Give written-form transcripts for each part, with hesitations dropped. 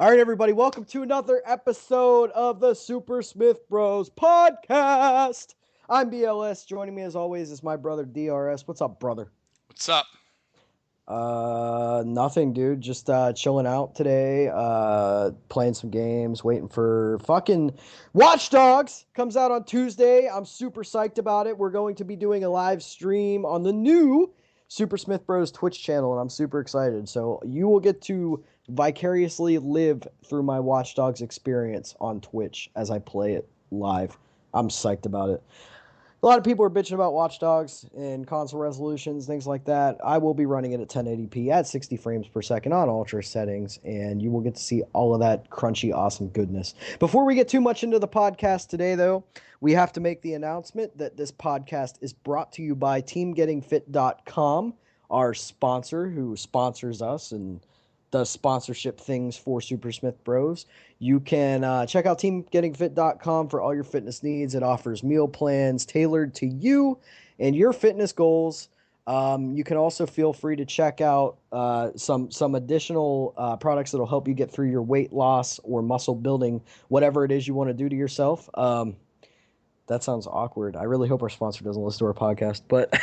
All right, everybody, welcome to another episode of the Super Smith Bros podcast. I'm BLS. Joining me as always is my brother DRS. What's up, brother? What's up? Nothing, dude. Just chilling out today, playing some games, waiting for fucking Watch Dogs comes out on Tuesday. I'm super psyched about it. We're going to be doing a live stream on the new Super Smith Bros Twitch channel, and I'm super excited. So you will get to vicariously live through my Watch Dogs experience on Twitch as I play it live. I'm psyched about it. A lot of people are bitching about Watch Dogs and console resolutions, things like that. I will be running it at 1080p at 60 frames per second on ultra settings, and you will get to see all of that crunchy, awesome goodness. Before we get too much into the podcast today, though, we have to make the announcement that this podcast is brought to you by TeamGettingFit.com, our sponsor who sponsors us and does sponsorship things for Super Smith Bros. You can check out teamgettingfit.com for all your fitness needs. It offers meal plans tailored to you and your fitness goals. You can also feel free to check out some additional products that will help you get through your weight loss or muscle building, whatever it is you want to do to yourself. That sounds awkward. I really hope our sponsor doesn't listen to our podcast. But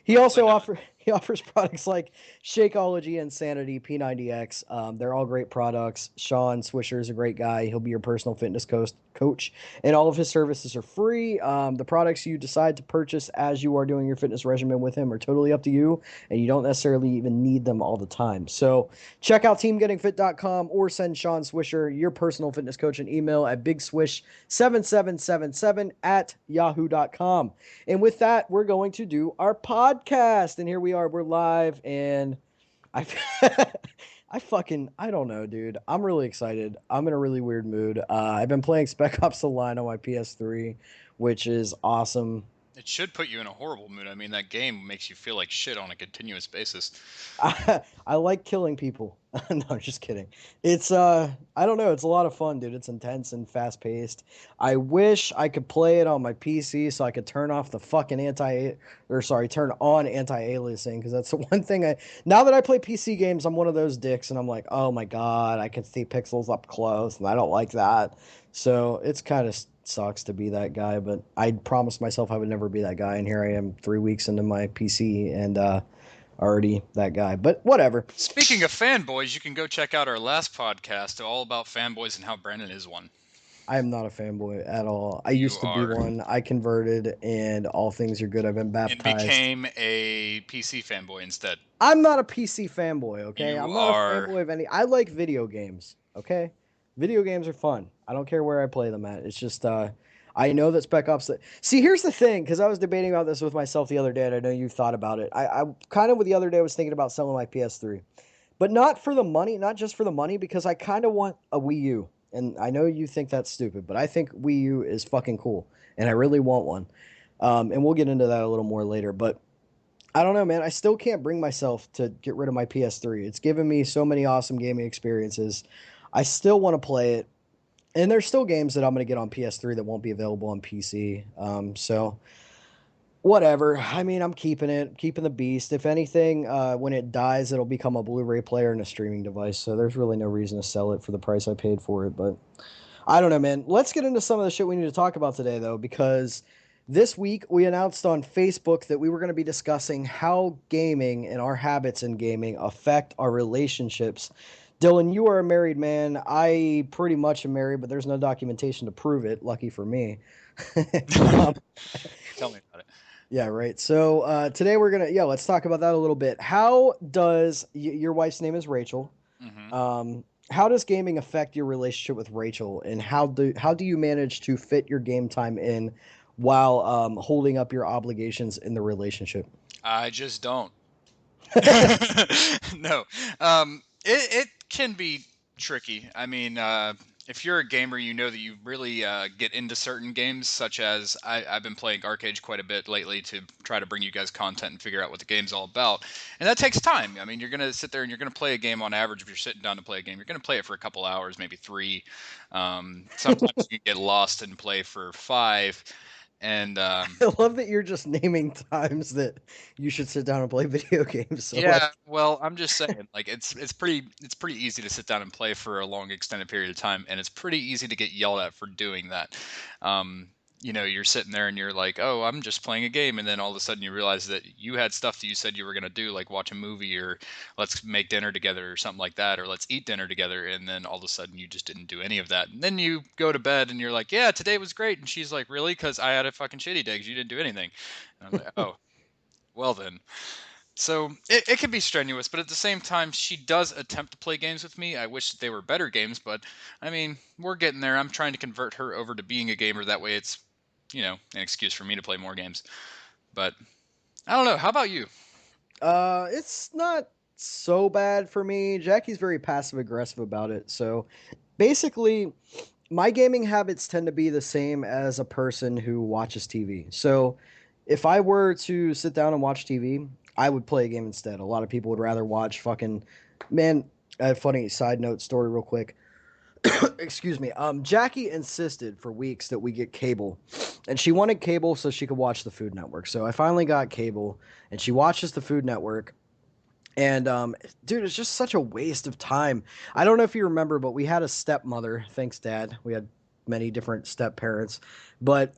he also offers products like Shakeology and Sanity P90X. They're all great products. Sean Swisher is a great guy. He'll be your personal fitness coach, and all of his services are free. The products you decide to purchase as you are doing your fitness regimen with him are totally up to you, and you don't necessarily even need them all the time. So check out teamgettingfit.com or send Sean Swisher, your personal fitness coach, an email at bigswish7777 at yahoo.com. And with that, we're going to do our podcast. And here we are, we're live, and I don't know, dude. I'm really excited. I'm in a really weird mood. I've been playing Spec Ops The Line on my PS3, which is awesome. It should put you in a horrible mood. I mean, that game makes you feel like shit on a continuous basis. I like killing people. No, just kidding. It's I don't know, it's a lot of fun, dude. It's intense and fast paced. I wish I could play it on my PC so I could turn off the fucking turn on anti-aliasing, because that's the one thing now that I play PC games, I'm one of those dicks, and I'm like, oh my god, I can see pixels up close, and I don't like that. So it's kind of sucks to be that guy, but I promised myself I would never be that guy, and here I am 3 weeks into my PC, and already that guy, but whatever. Speaking of fanboys, you can go check out our last podcast all about fanboys and how Brandon is one. I am not a fanboy at all. I You used to be are. one. I converted, and all things are good. I've been And baptized. became a PC fanboy instead. I'm not a PC fanboy, okay? You I'm not a are. fanboy of any. I like video games, okay? Video games are fun. I don't care where I play them at. It's just I know that Spec Ops. See, here's the thing, because I was debating about this with myself the other day, and I know you thought about it. I kind of, with the other day, I was thinking about selling my PS3, but not for the money, not just for the money, because I kind of want a Wii U, and I know you think that's stupid, but I think Wii U is fucking cool, and I really want one. And we'll get into that a little more later, but I don't know, man. I still can't bring myself to get rid of my PS3. It's given me so many awesome gaming experiences. I still want to play it, and there's still games that I'm going to get on PS3 that won't be available on PC. So whatever. I mean, I'm keeping it, keeping the beast. If anything, when it dies, it'll become a Blu-ray player and a streaming device. So there's really no reason to sell it for the price I paid for it. But I don't know, man. Let's get into some of the shit we need to talk about today, though, because this week we announced on Facebook that we were going to be discussing how gaming and our habits in gaming affect our relationships. Dylan, you are a married man. I pretty much am married, but there's no documentation to prove it. Lucky for me. um, Tell me about it. yeah, right. So today we're gonna let's talk about that a little bit. How does your wife's name is Rachel? Mm-hmm. How does gaming affect your relationship with Rachel, and how do you manage to fit your game time in while holding up your obligations in the relationship? I just don't. No. It can be tricky. I mean, if you're a gamer, you know that you really get into certain games, such as I've been playing Arcade quite a bit lately to try to bring you guys content and figure out what the game's all about. And that takes time. I mean, you're going to sit there and you're going to play a game on average. If you're sitting down to play a game, you're going to play it for a couple hours, maybe 3. Sometimes you get lost and play for 5. And I love that you're just naming times that you should sit down and play video games. So yeah, like, well, I'm just saying, like it's pretty easy to sit down and play for a long extended period of time, and it's pretty easy to get yelled at for doing that. Um, you're sitting there and you're like, "Oh, I'm just playing a game," and then all of a sudden you realize that you had stuff that you said you were gonna do, like watch a movie or let's make dinner together or something like that, or let's eat dinner together, and then all of a sudden you just didn't do any of that. And then you go to bed and you're like, "Yeah, today was great," and she's like, "Really? Because I had a fucking shitty day 'cause you didn't do anything." And I was like, "Oh, well then." So it can be strenuous, but at the same time, she does attempt to play games with me. I wish they were better games, but I mean, we're getting there. I'm trying to convert her over to being a gamer. That way, it's an excuse for me to play more games. But I don't know. How about you? it's not so bad for me. Jackie's very passive aggressive about it. So basically, my gaming habits tend to be the same as a person who watches TV. So if I were to sit down and watch TV, I would play a game instead. A lot of people would rather watch fucking man. A funny side note story, real quick. Excuse me. Jackie insisted for weeks that we get cable, and she wanted cable so she could watch the Food Network. So I finally got cable, and she watches the Food Network. And dude, it's just such a waste of time. I don't know if you remember, but we had a stepmother. Thanks, Dad. We had many different step parents, but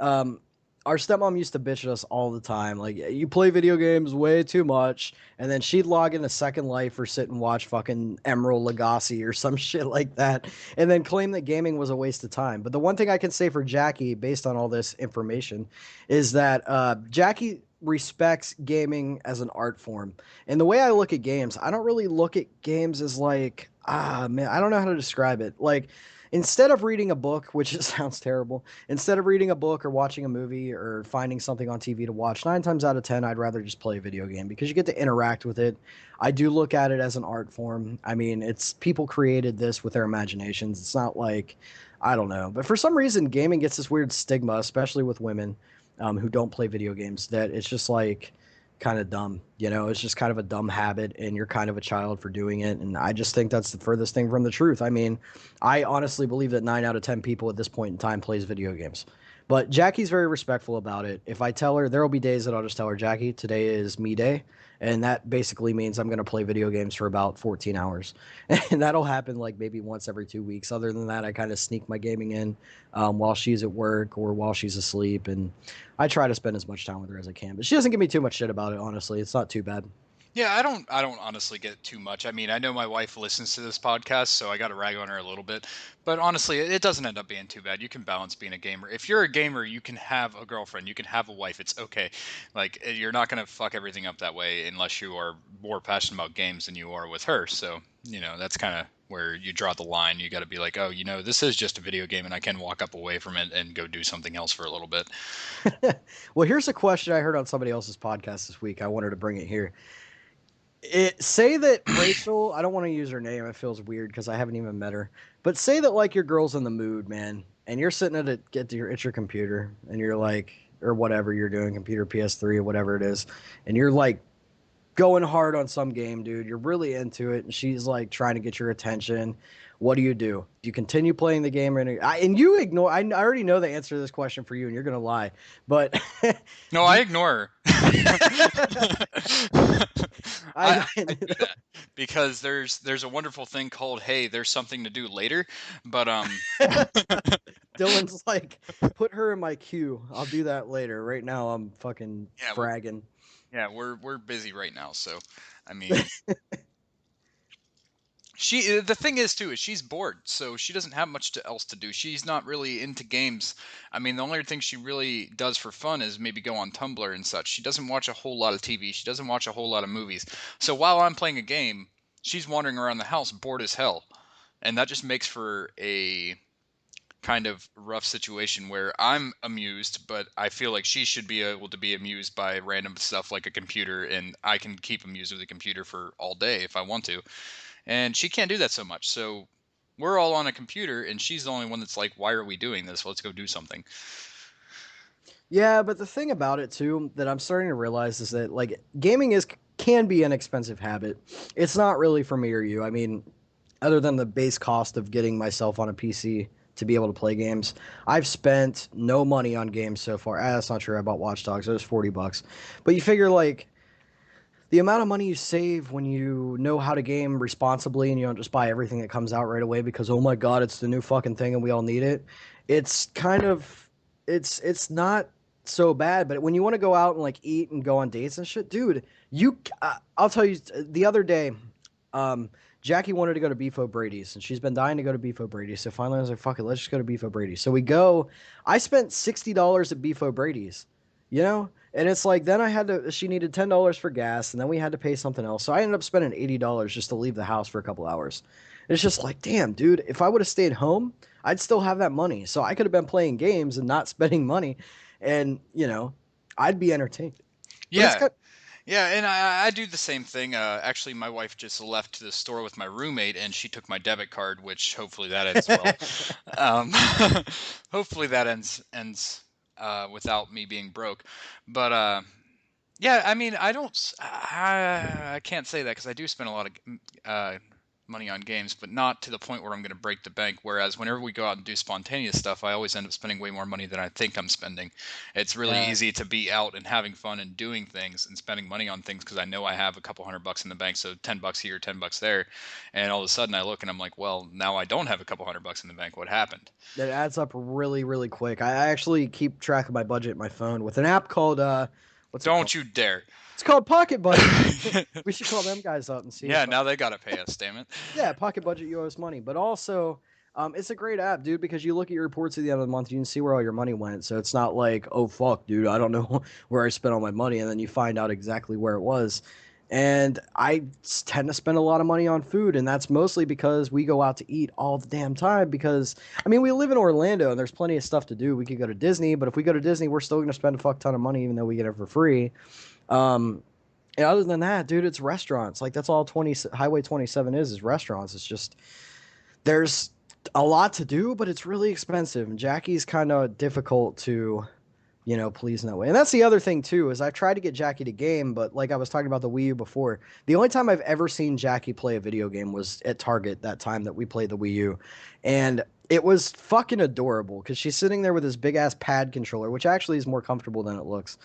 our stepmom used to bitch at us all the time. Like, you play video games way too much, and then she'd log into Second Life or sit and watch fucking Emerald Lagasse or some shit like that, and then claim that gaming was a waste of time. But the one thing I can say for Jackie, based on all this information, is that Jackie respects gaming as an art form. And the way I look at games, I don't really look at games as like, man, I don't know how to describe it. Like, instead of reading a book, which sounds terrible, instead of reading a book or watching a movie or finding something on TV to watch, 9 times out of 10, I'd rather just play a video game because you get to interact with it. I do look at it as an art form. I mean, it's people created this with their imaginations. It's not like, I don't know. But for some reason, gaming gets this weird stigma, especially with women who don't play video games, that it's just like kind of dumb. It's just kind of a dumb habit, and you're kind of a child for doing it. And I just think that's the furthest thing from the truth. I mean, I honestly believe that 9 out of 10 people at this point in time plays video games. But Jackie's very respectful about it. If I tell her, there will be days that I'll just tell her, Jackie, today is me day. And that basically means I'm going to play video games for about 14 hours. And that'll happen like maybe once every 2 weeks. Other than that, I kind of sneak my gaming in while she's at work or while she's asleep. And I try to spend as much time with her as I can. But she doesn't give me too much shit about it, honestly. It's not too bad. Yeah, I don't honestly get too much. I mean, I know my wife listens to this podcast, so I got to rag on her a little bit. But honestly, it doesn't end up being too bad. You can balance being a gamer. If you're a gamer, you can have a girlfriend, you can have a wife. It's okay. Like you're not going to fuck everything up that way unless you are more passionate about games than you are with her. So, that's kind of where you draw the line. You got to be like, "Oh, this is just a video game and I can walk up away from it and go do something else for a little bit." Well, here's a question I heard on somebody else's podcast this week. I wanted to bring it here. Say that Rachel, I don't want to use her name. It feels weird because I haven't even met her. But say that like your girl's in the mood, man, and you're sitting at your computer, and you're like, or whatever you're doing, computer, PS3 or whatever it is, and you're like going hard on some game, dude. You're really into it, and she's like trying to get your attention. What do? Do you continue playing the game, and you ignore? I already know the answer to this question for you, and you're gonna lie, but No, I ignore her. I do that because there's a wonderful thing called, hey, there's something to do later. But Dylan's like, put her in my queue. I'll do that later. Right now, I'm fucking yeah, fragging. we're busy right now. So, I mean, the thing is too is she's bored, so she doesn't have much else to do. She's not really into games. I mean, the only thing she really does for fun is maybe go on Tumblr and such. She doesn't watch a whole lot of TV. She doesn't watch a whole lot of movies. So while I'm playing a game, she's wandering around the house bored as hell, and that just makes for a kind of rough situation where I'm amused, but I feel like she should be able to be amused by random stuff like a computer, and I can keep amused with a computer for all day if I want to. And she can't do that so much. So we're all on a computer, and she's the only one that's like, "Why are we doing this? Let's go do something." Yeah, but the thing about it too that I'm starting to realize is that like gaming is can be an expensive habit. It's not really for me or you. I mean, other than the base cost of getting myself on a PC to be able to play games. I've spent no money on games so far. That's not true. I bought Watch Dogs. It was $40. But you figure like the amount of money you save when you know how to game responsibly and you don't just buy everything that comes out right away because oh my god, it's the new fucking thing and we all need it. It's kind of it's not so bad, but when you want to go out and like eat and go on dates and shit, dude, I'll tell you the other day Jackie wanted to go to Beef O'Brady's and she's been dying to go to Beef O'Brady's. So finally I was like, fuck it, let's just go to Beef O'Brady's. So we go. I spent $60 at Beef O'Brady's, you know? And it's like then she needed $10 for gas and then we had to pay something else. So I ended up spending $80 just to leave the house for a couple hours. It's just like, damn, dude, if I would have stayed home, I'd still have that money. So I could have been playing games and not spending money and, I'd be entertained. But it's Yeah. kind Yeah, and I do the same thing. Actually, my wife just left to the store with my roommate, and she took my debit card, which hopefully that ends well. Um, hopefully that ends without me being broke. But yeah, I mean, I can't say that because I do spend a lot of money on games, but not to the point where I'm going to break the bank. Whereas whenever we go out and do spontaneous stuff, I always end up spending way more money than I think I'm spending. It's really yeah. easy to be out and having fun and doing things and spending money on things because I know I have a couple $100 in the bank, so $10 here, $10 there, and all of a sudden I look and I'm like, well, now I don't have a couple $100 in the bank. What happened? That adds up really, really quick. I actually keep track of my budget in my phone with an app called what's it called? Don't you dare! It's called Pocket Budget. We should call them guys up and see Yeah, if now they gotta pay us, damn it. yeah, Pocket Budget, you owe us money. But also, it's a great app, dude, because you look at your reports at the end of the month, you can see where all your money went. So it's not like, oh fuck, dude, I don't know where I spent all my money, and then you find out exactly where it was. And I tend to spend a lot of money on food, and that's mostly because we go out to eat all the damn time. Because I mean, we live in Orlando, and there's plenty of stuff to do. We could go to Disney, but if we go to Disney, we're still going to spend a fuck ton of money, even though we get it for free. Um, and other than that, dude, it's restaurants. Like that's all 20 Highway 27 is restaurants. It's just there's a lot to do, but it's really expensive. And Jackie's kind of difficult to, please in that way. And that's the other thing too, is I've tried to get Jackie to game, but like I was talking about the Wii U before, the only time I've ever seen Jackie play a video game was at Target that time that we played the Wii U. And it was fucking adorable because she's sitting there with this big ass pad controller, which actually is more comfortable than it looks.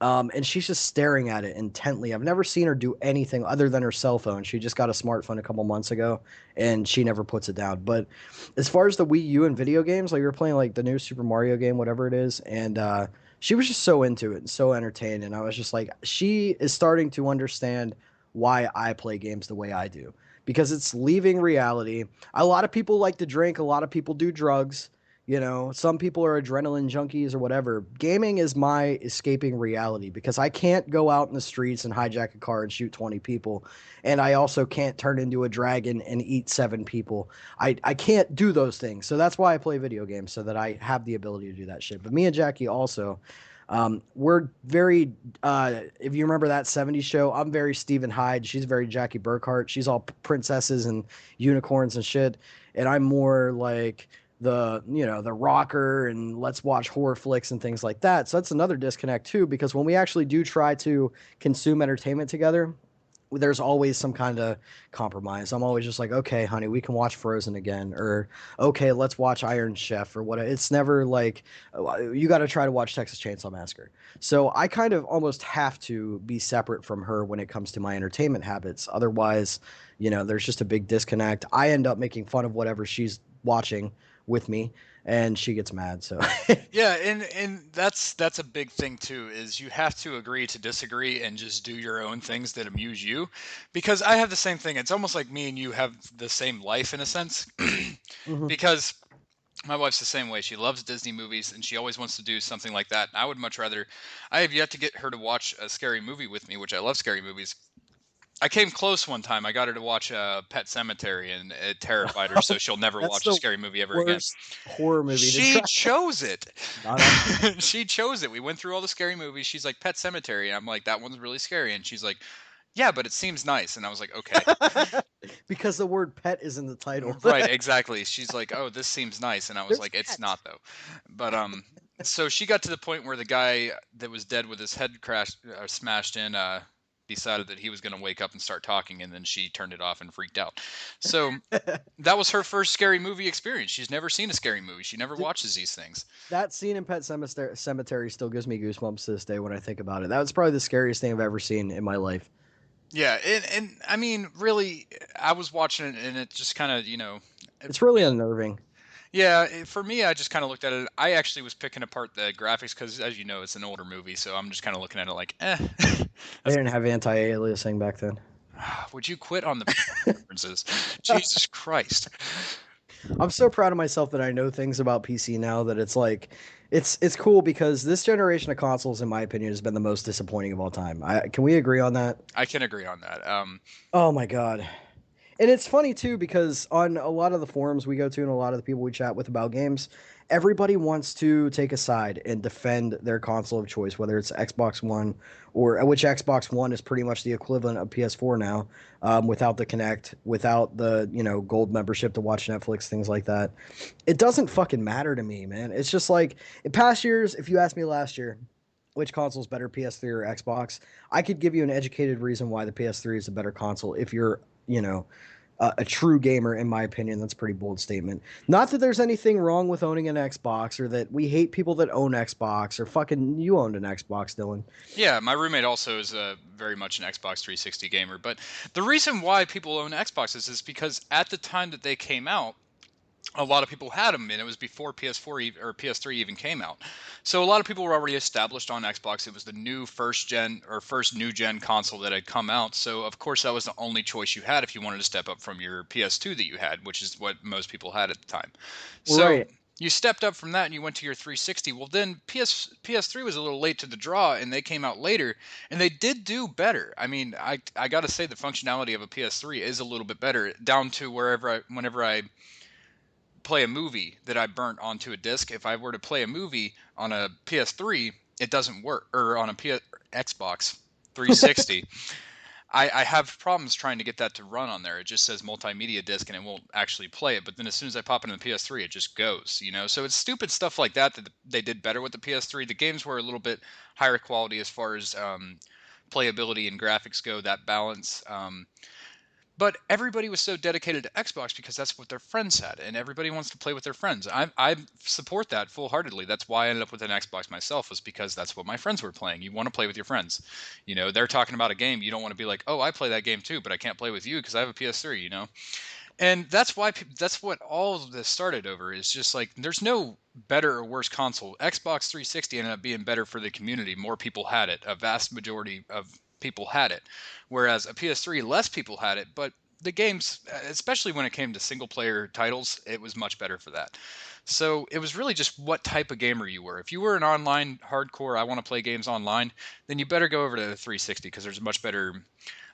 And she's just staring at it intently. I've never seen her do anything other than her cell phone. She just got a smartphone a couple months ago, and she never puts it down. But as far as the Wii U and video games, like we were playing like the new Super Mario game, whatever it is, and she was just so into it and so entertained. And I was just like, she is starting to understand why I play games the way I do because it's leaving reality. A lot of people like to drink. A lot of people do drugs. Some people are adrenaline junkies or whatever. Gaming is my escaping reality because I can't go out in the streets and hijack a car and shoot 20 people. And I also can't turn into a dragon and eat 7 people. I can't do those things. So that's why I play video games, so that I have the ability to do that shit. But me and Jackie also, we're very, if you remember that 70s show, I'm very Stephen Hyde. She's very Jackie Burkhart. She's all princesses and unicorns and shit. And I'm more like the rocker and let's watch horror flicks and things like that. So that's another disconnect too, because when we actually do try to consume entertainment together, there's always some kind of compromise. I'm always just like, okay, honey, we can watch Frozen again, or okay, let's watch Iron Chef, or what. It's never like you got to try to watch Texas Chainsaw Massacre. So I kind of almost have to be separate from her when it comes to my entertainment habits. Otherwise, there's just a big disconnect. I end up making fun of whatever she's watching with me and she gets mad. So Yeah, and that's a big thing too, is you have to agree to disagree and just do your own things that amuse you. Because I have the same thing. It's almost like me and you have the same life in a sense. Mhm. Because my wife's the same way. She loves Disney movies and she always wants to do something like that. I would much rather. I have yet to get her to watch a scary movie with me, which I love scary movies. I came close one time. I got her to watch Pet Cemetery, and it terrified her, so she'll never That's watch a the scary movie ever again. worst horror movie to She try. chose it. Not on She chose it. We went through all the scary movies. She's like, Pet Cemetery. And I'm like, that one's really scary. And she's like, yeah, but it seems nice. And I was like, okay. because the word pet is in the title. Right, exactly. She's like, oh, this seems nice. And I was There's like, it's pets. not, though. But, so she got to the point where the guy that was dead with his head crashed, smashed in, decided that he was going to wake up and start talking, and then she turned it off and freaked out. So that was her first scary movie experience. She's never seen a scary movie. She never watches these things. That scene in Cemetery still gives me goosebumps to this day when I think about it. That was probably the scariest thing I've ever seen in my life. Yeah, and I mean, really, I was watching it, and it just kind of, It's really unnerving. yeah, for me, I just kind of looked at it. I actually was picking apart the graphics because, as you know, it's an older movie, so I'm just kind of looking at it like, eh. They didn't have anti-aliasing back then. Would you quit on the references? Jesus Christ. I'm so proud of myself that I know things about PC now that it's like it's cool because this generation of consoles, in my opinion, has been the most disappointing of all time. Can we agree on that? I can agree on that. Oh my god. And it's funny too because on a lot of the forums we go to and a lot of the people we chat with about games, everybody wants to take a side and defend their console of choice, whether it's Xbox One or which Xbox One is pretty much the equivalent of PS4 now, without the Kinect, without the gold membership to watch Netflix, things like that. It doesn't fucking matter to me, man. It's just like in past years, if you asked me last year, which console's better, PS3 or Xbox, I could give you an educated reason why the PS3 is a better console if you're a true gamer, in my opinion. That's a pretty bold statement. Not that there's anything wrong with owning an Xbox or that we hate people that own Xbox or fucking you owned an Xbox, Dylan. yeah, my roommate also is very much an Xbox 360 gamer, but the reason why people own Xboxes is because at the time that they came out, a lot of people had them, and it was before PS4 or PS3 even came out. So a lot of people were already established on Xbox. It was the new first gen or first new gen console that had come out. So of course that was the only choice you had if you wanted to step up from your PS2 that you had, which is what most people had at the time. So Right. you stepped up from that and you went to your 360. Well, then PS3 was a little late to the draw, and they came out later, and they did do better. I mean, I got to say the functionality of a PS3 is a little bit better, down to whenever I play a movie that I burnt onto a disc. If I were to play a movie on a PS3, it doesn't work, or on a Xbox 360. I have problems trying to get that to run on there. It just says multimedia disc and it won't actually play it. But then as soon as I pop into the PS3, it just goes. So it's stupid stuff like that they did better with the PS3. The games were a little bit higher quality as far as playability and graphics go, that balance. But everybody was so dedicated to Xbox because that's what their friends had, and everybody wants to play with their friends. I support that full-heartedly. That's why I ended up with an Xbox myself, was because that's what my friends were playing. You want to play with your friends. They're talking about a game. You don't want to be like, oh, I play that game too, but I can't play with you because I have a PS3. And that's why that's what all of this started over. Is just like there's no better or worse console. Xbox 360 ended up being better for the community. More people had it. A vast majority of people had it, whereas a PS3, less people had it. But the games, especially when it came to single player titles, it was much better for that. So it was really just what type of gamer you were. If you were an online hardcore, I want to play games online, then you better go over to the 360 because there's much better,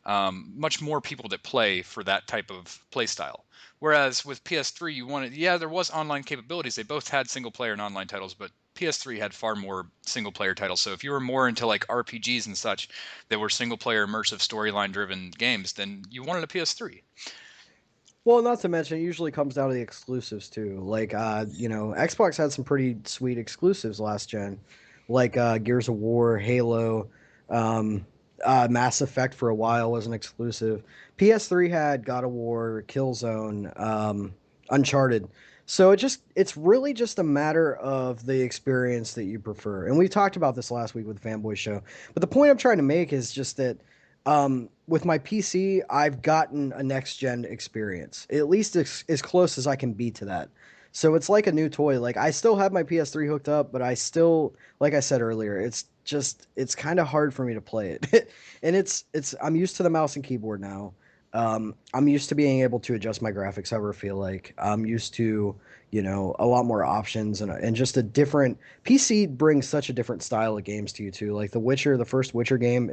much more people that play for that type of play style. Whereas with PS3, there was online capabilities. They both had single player and online titles, but PS3 had far more single player titles. So if you were more into like RPGs and such that were single player immersive storyline driven games, then you wanted a PS3. Well, not to mention, it usually comes down to the exclusives too. Like, Xbox had some pretty sweet exclusives last gen, like Gears of War, Halo, um, Mass Effect for a while was an exclusive. PS3 had God of War, Killzone, Uncharted. So it's really just a matter of the experience that you prefer. And we talked about this last week with the Fanboy Show. But the point I'm trying to make is just that with my PC, I've gotten a next gen experience, at least as close as I can be to that. So it's like a new toy. Like I still have my PS3 hooked up, but I still, like I said earlier, it's kind of hard for me to play it. And I'm used to the mouse and keyboard now. I'm used to being able to adjust my graphics however I feel like. I'm used to, a lot more options and just a different PC brings such a different style of games to you too. Like The Witcher, the first Witcher game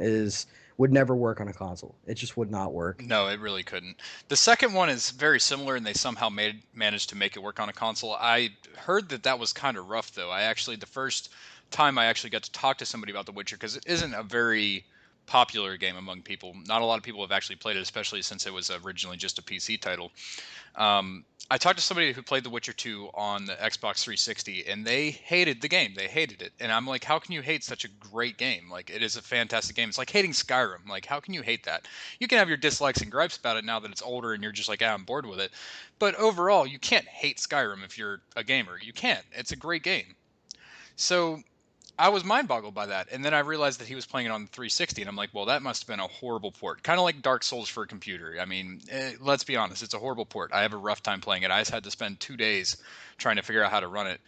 would never work on a console. It just would not work. No, it really couldn't. The second one is very similar, and they somehow managed to make it work on a console. I heard that was kind of rough, though. The first time I actually got to talk to somebody about The Witcher, because it isn't a very popular game among people. Not a lot of people have actually played it, especially since it was originally just a PC title. I talked to somebody who played The Witcher 2 on the Xbox 360, and they hated the game. They hated it. And I'm like, how can you hate such a great game? Like, it is a fantastic game. It's like hating Skyrim. Like, how can you hate that? You can have your dislikes and gripes about it now that it's older and you're just like, I'm bored with it. But overall, you can't hate Skyrim if you're a gamer. You can't. It's a great game. So I was mind boggled by that. And then I realized that he was playing it on the 360. And I'm like, well, that must have been a horrible port. Kind of like Dark Souls for a computer. I mean, let's be honest, it's a horrible port. I have a rough time playing it. I just had to spend 2 days trying to figure out how to run it.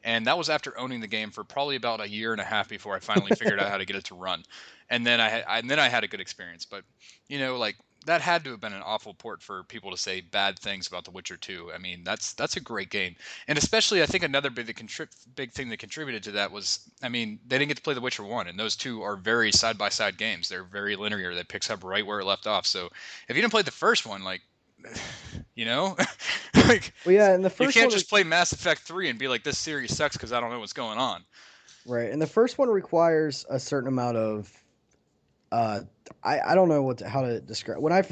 And that was after owning the game for probably about a year and a half before I finally figured out how to get it to run. And then I had a good experience. But, like that had to have been an awful port for people to say bad things about The Witcher 2. I mean, that's a great game, and especially I think another big thing that contributed to that was, I mean, they didn't get to play The Witcher 1, and those two are very side by side games. They're very linear. That picks up right where it left off. So if you didn't play the first one, like, you know, like, Well, yeah, and the you first can't one, just play Mass Effect 3 and be like, this series sucks because I don't know what's going on. right, and the first one requires a certain amount of uh I don't know how to describe. When I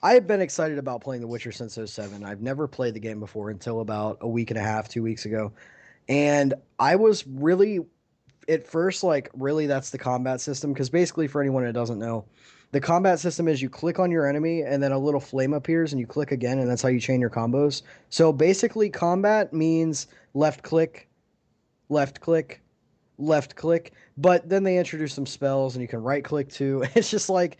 have been excited about playing The Witcher since '07. I've never played the game before until about a week and a half, 2 weeks ago. And I was really at first like, really, that's the combat system, because basically, for anyone that doesn't know, the combat system is you click on your enemy and then a little flame appears and you click again, and that's how you chain your combos. So basically combat means left click, left click, left click, but then they introduce some spells and you can right click too. It's just like,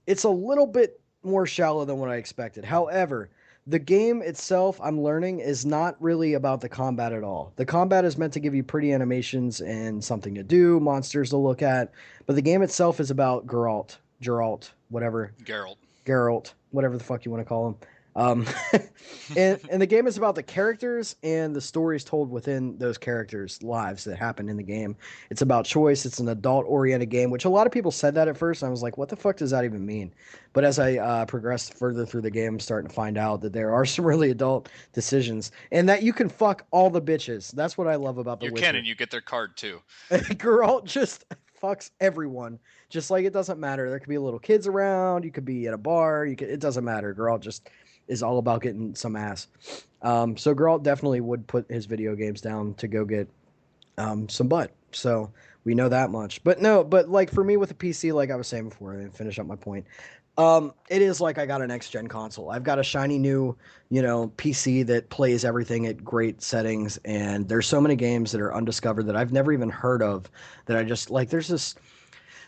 it's a little bit more shallow than what I expected. However, the game itself, I'm learning, is not really about the combat at all. The combat is meant to give you pretty animations and something to do, monsters to look at, but the game itself is about Geralt, whatever, Geralt. Geralt, whatever the fuck you want to call him. Um, and the game is about the characters and the stories told within those characters' lives that happen in the game. It's about choice. It's an adult-oriented game, which a lot of people said that at first. And I was like, what the fuck does that even mean? But as I progressed further through the game, I'm starting to find out that there are some really adult decisions, and that you can fuck all the bitches. That's what I love about The You Witcher. can, and you get their card too. Geralt just fucks everyone. Just like, it doesn't matter. There could be little kids around. You could be at a bar. It doesn't matter. Geralt just is all about getting some ass. So Geralt definitely would put his video games down to go get some butt. So we know that much. But no, but like for me with a PC, like I was saying before, and finish up my point. It is like I got a next gen console. I've got a shiny new, PC that plays everything at great settings, and there's so many games that are undiscovered that I've never even heard of, that I just like. There's this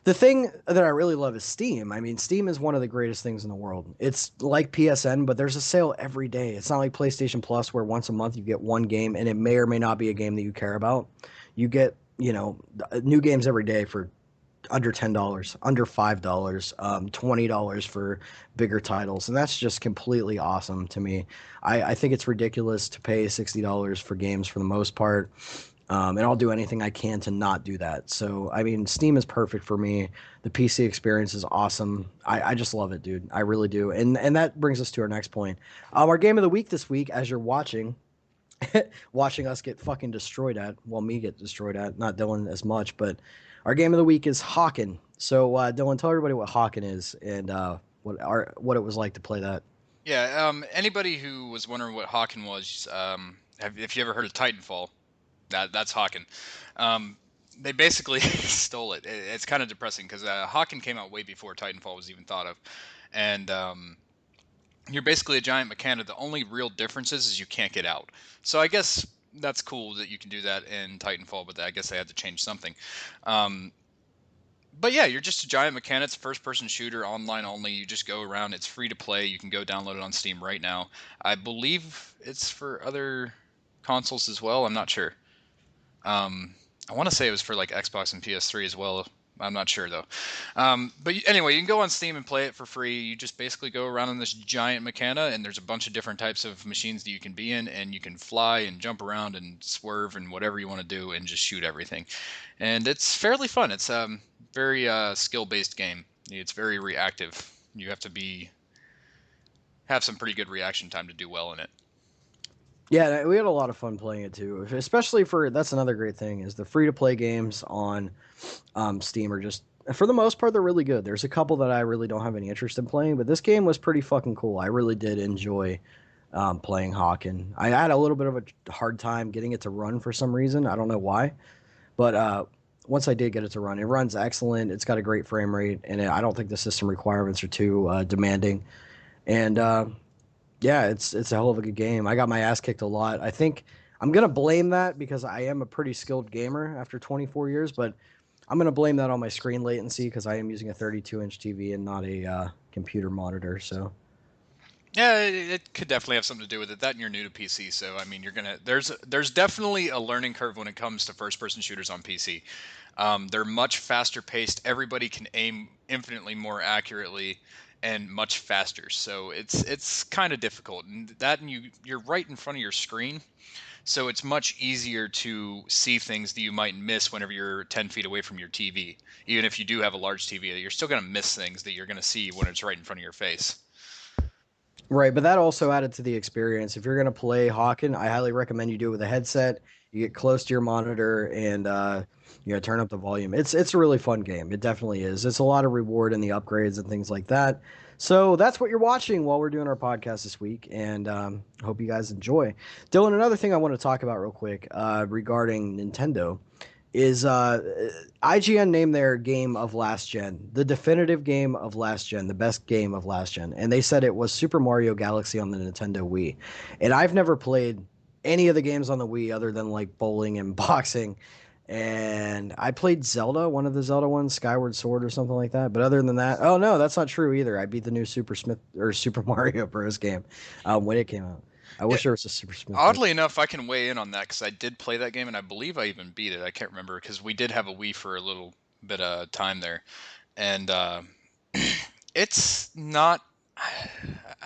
The thing that I really love is Steam. I mean, Steam is one of the greatest things in the world. It's like PSN, but there's a sale every day. It's not like PlayStation Plus, where once a month you get one game, and it may or may not be a game that you care about. You get, new games every day for under $10, under $5, $20 for bigger titles, and that's just completely awesome to me. I think it's ridiculous to pay $60 for games for the most part. And I'll do anything I can to not do that. So, I mean, Steam is perfect for me. The PC experience is awesome. I just love it, dude. I really do. And that brings us to our next point. Our game of the week this week, as you're watching, watching us get fucking destroyed at, well, me get destroyed at, not Dylan as much, but our game of the week is Hawken. So, Dylan, tell everybody what Hawken is, and what it was like to play that. Yeah. Anybody who was wondering what Hawken was, if you ever heard of Titanfall, that's Hawken. They basically stole it. It's kind of depressing because Hawken came out way before Titanfall was even thought of, and you're basically a giant mechanic. The only real difference is you can't get out. So I guess that's cool that you can do that in Titanfall, but I guess they had to change something. But yeah, you're just a giant mechanic. It's a first-person shooter, online only. You just go around. It's free to play. You can go download it on Steam right now. I believe it's for other consoles as well. I'm not sure. I want to say it was for like Xbox and PS3 as well. I'm not sure though. But anyway, you can go on Steam and play it for free. You just basically go around in this giant mechana, and there's a bunch of different types of machines that you can be in, and you can fly and jump around and swerve and whatever you want to do and just shoot everything. And it's fairly fun. It's very skill-based game. It's very reactive. You have to have some pretty good reaction time to do well in it. Yeah, we had a lot of fun playing it too. Especially that's another great thing, is the free to play games on Steam are just For the most part, they're really good. There's a couple that I really don't have any interest in playing, but this game was pretty fucking cool. I really did enjoy playing Hawken. I had a little bit of a hard time getting it to run for some reason. I don't know why, but once I did get it to run, it runs excellent. It's got a great frame rate, and I don't think the system requirements are too demanding. And yeah, it's a hell of a good game. I got my ass kicked a lot. I think I'm gonna blame that because I am a pretty skilled gamer after 24 years, but I'm gonna blame that on my screen latency because I am using a 32-inch TV and not a computer monitor. So Yeah, it could definitely have something to do with it. That and you're new to PC, so I mean, there's definitely a learning curve when it comes to first-person shooters on PC. They're much faster paced. Everybody can aim infinitely more accurately and much faster. So it's kind of difficult. And you're right in front of your screen, so it's much easier to see things that you might miss whenever you're 10 feet away from your TV. Even if you do have a large TV, you're still going to miss things that you're going to see when it's right in front of your face. right, but that also added to the experience. If you're gonna play Hawken, I highly recommend you do it with a headset. You get close to your monitor and turn up the volume. It's a really fun game. It definitely is. It's a lot of reward in the upgrades and things like that. So that's what you're watching while we're doing our podcast this week, and hope you guys enjoy. Dylan, another thing I want to talk about real quick regarding Nintendo is IGN named their game of last gen, the definitive game of last gen, the best game of last gen, and they said it was Super Mario Galaxy on the Nintendo Wii. And I've never played any of the games on the Wii other than like bowling and boxing. And I played Zelda, one of the Zelda ones, Skyward Sword or something like that. But other than that, oh no, that's not true either. I beat the new Super Mario Bros. Game when it came out. I Yeah, wish there was a Super Smith. oddly enough, I can weigh in on that because I did play that game and I believe I even beat it. I can't remember because we did have a Wii for a little bit of time there, and it's not.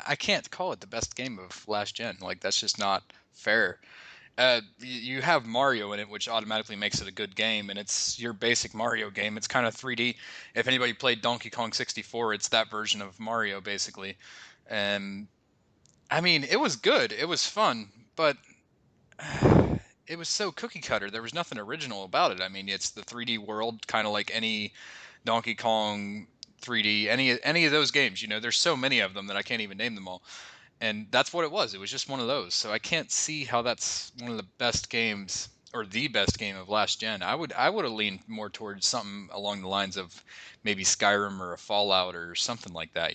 I can't call it the best game of last gen. Like that's just not fair. You have Mario in it, which automatically makes it a good game, and it's your basic Mario game. It's kind of 3D. If anybody played Donkey Kong 64, it's that version of Mario basically. And I mean, it was good. It was fun, but it was so cookie cutter. There was nothing original about it. I mean, it's the 3D world, kind of like any Donkey Kong 3D, any of those games. There's so many of them that I can't even name them all. And that's what it was. It was just one of those. So I can't see how that's one of the best games or the best game of last gen. I would have leaned more towards something along the lines of maybe Skyrim or a Fallout or something like that.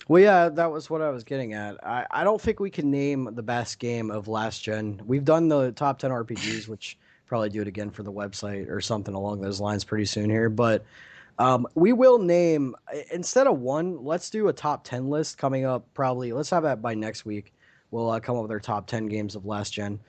Well, yeah, that was what I was getting at. I don't think we can name the best game of last gen. We've done the top 10 RPGs, which probably do it again for the website or something along those lines pretty soon here. But we will name, instead of one, let's do a top 10 list coming up probably. Let's have that by next week. We'll come up with our top 10 games of last gen.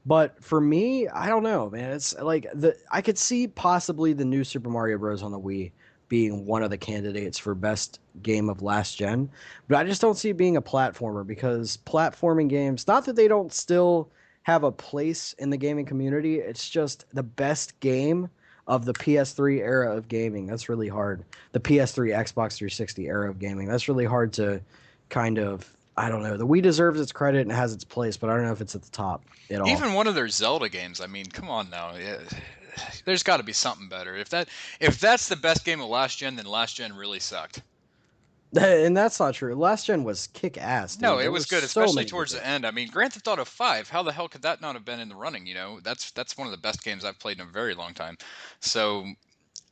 But for me, I don't know, man. It's like I could see possibly the new Super Mario Bros. On the Wii being one of the candidates for best game of last gen, but I just don't see it being a platformer because platforming games, not that they don't still have a place in the gaming community, it's just the best game of the PS3 era of gaming. That's really hard. The PS3, Xbox 360 era of gaming. That's really hard to kind of, I don't know. The Wii deserves its credit and has its place, but I don't know if it's at the top at all. Even one of their Zelda games. I mean, come on now. There's got to be something better. If that's the best game of last gen, then last gen really sucked. And that's not true. Last gen was kick ass, No, dude. it There was were good, so especially many good towards the games. end. I mean, Grand Theft Auto 5, how the hell could that not have been in the running? That's one of the best games I've played in a very long time. So